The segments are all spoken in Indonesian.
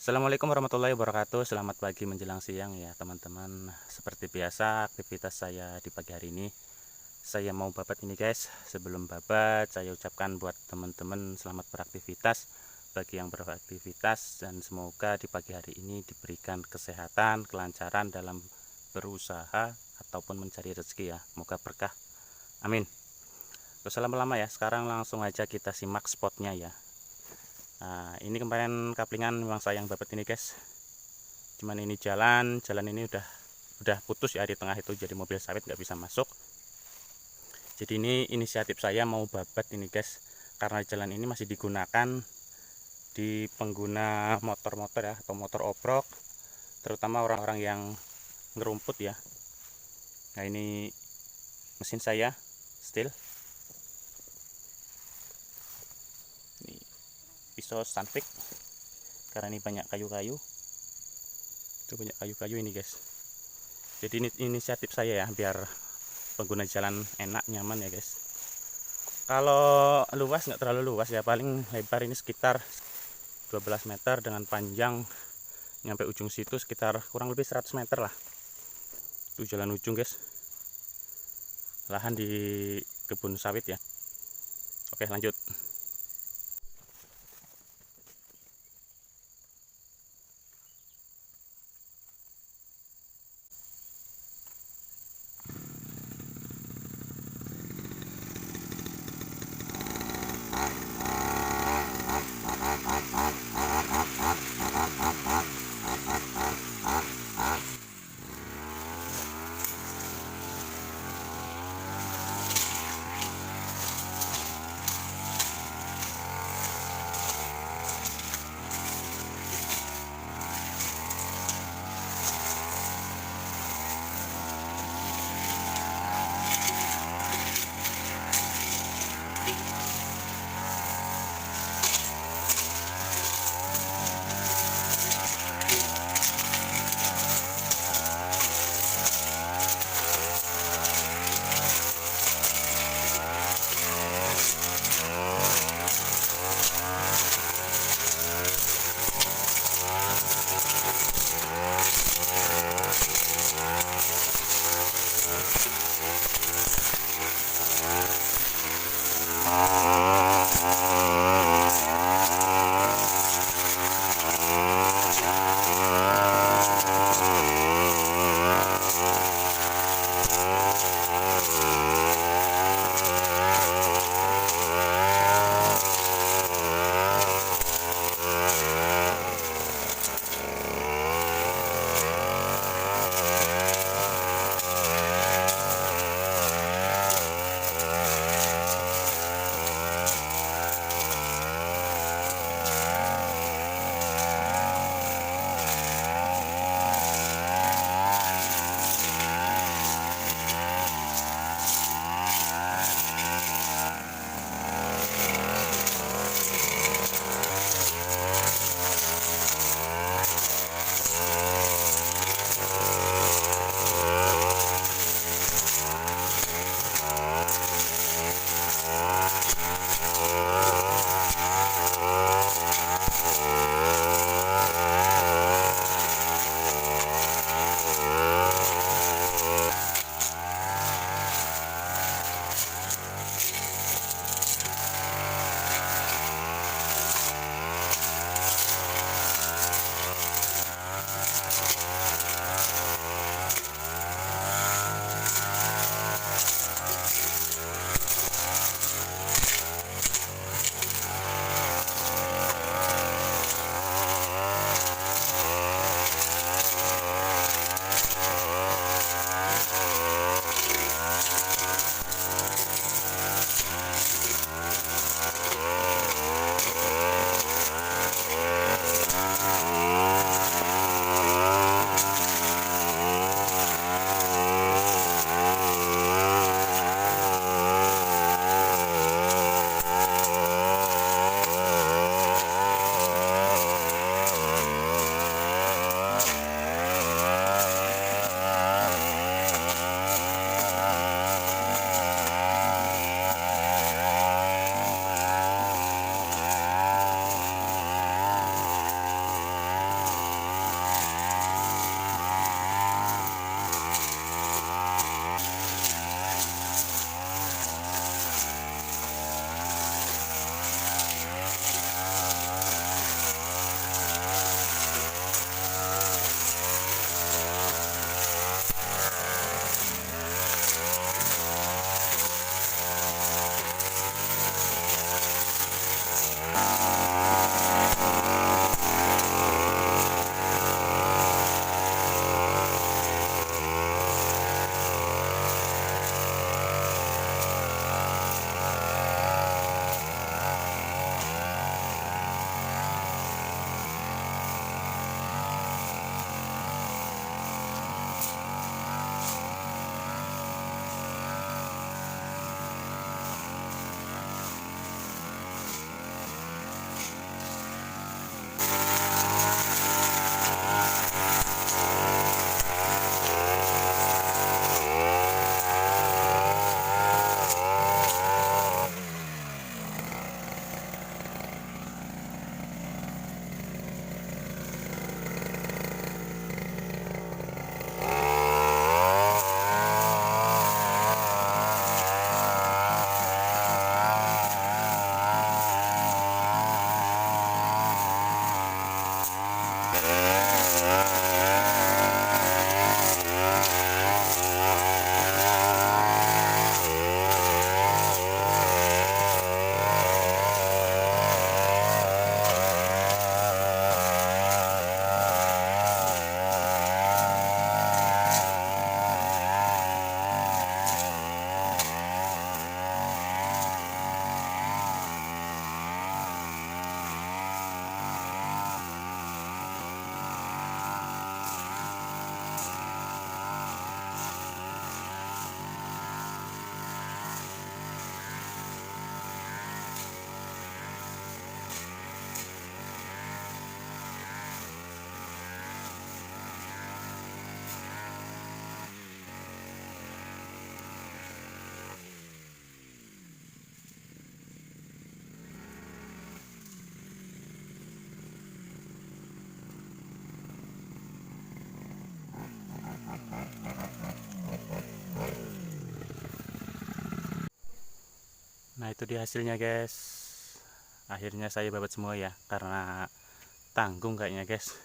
Assalamualaikum warahmatullahi wabarakatuh. Selamat pagi menjelang siang ya teman-teman. Seperti biasa aktivitas saya di pagi hari ini, saya mau babat ini guys. Sebelum babat saya ucapkan buat teman-teman selamat beraktivitas. Bagi yang beraktivitas, dan semoga di pagi hari ini diberikan kesehatan, kelancaran dalam berusaha ataupun mencari rezeki ya. Semoga berkah, amin. Terus lama-lama ya, sekarang langsung aja kita simak spotnya ya. Nah, ini kemarin kaplingan memang sayang babat ini guys. Cuman ini jalan ini udah putus ya di tengah itu, jadi mobil sawit nggak bisa masuk. Jadi ini inisiatif saya mau babat ini guys, karena jalan ini masih digunakan di pengguna motor-motor ya, atau motor obrok, terutama orang-orang yang ngerumput ya. Nah, ini mesin saya steel, ini pisau Sandvik, karena ini banyak kayu-kayu. Itu banyak kayu-kayu ini guys. Jadi ini inisiatif saya ya, biar pengguna jalan enak, nyaman ya guys. Kalau luas nggak terlalu luas ya, paling lebar ini sekitar 12 meter dengan panjang nyampe ujung situ sekitar kurang lebih 100 meter lah. Itu jalan ujung guys, lahan di kebun sawit ya. Oke, lanjut. Nah itu dia hasilnya guys. Akhirnya saya babat semua ya, karena tanggung kayaknya guys,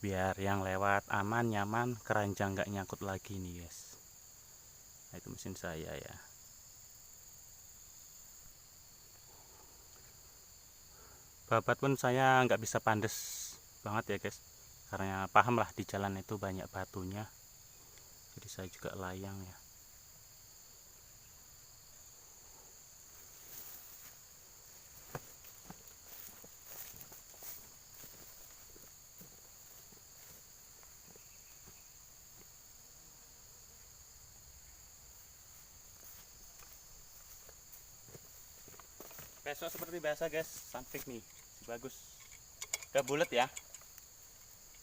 biar yang lewat aman nyaman, keranjang nggak nyangkut lagi nih guys. Nah itu mesin saya ya. Babat pun saya nggak bisa pandes banget ya guys, karena paham lah di jalan itu banyak batunya, jadi saya juga layang ya. Besok seperti biasa guys, sunpick nih bagus, udah bulat ya.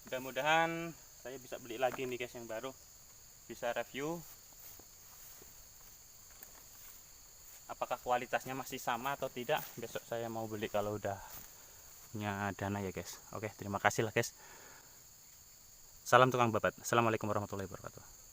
Mudah-mudahan saya bisa beli lagi nih guys yang baru, bisa review apakah kualitasnya masih sama atau tidak. Besok saya mau beli kalau udah punya dana ya guys. Oke, terima kasih lah guys. Salam tukang babat. Assalamualaikum warahmatullahi wabarakatuh.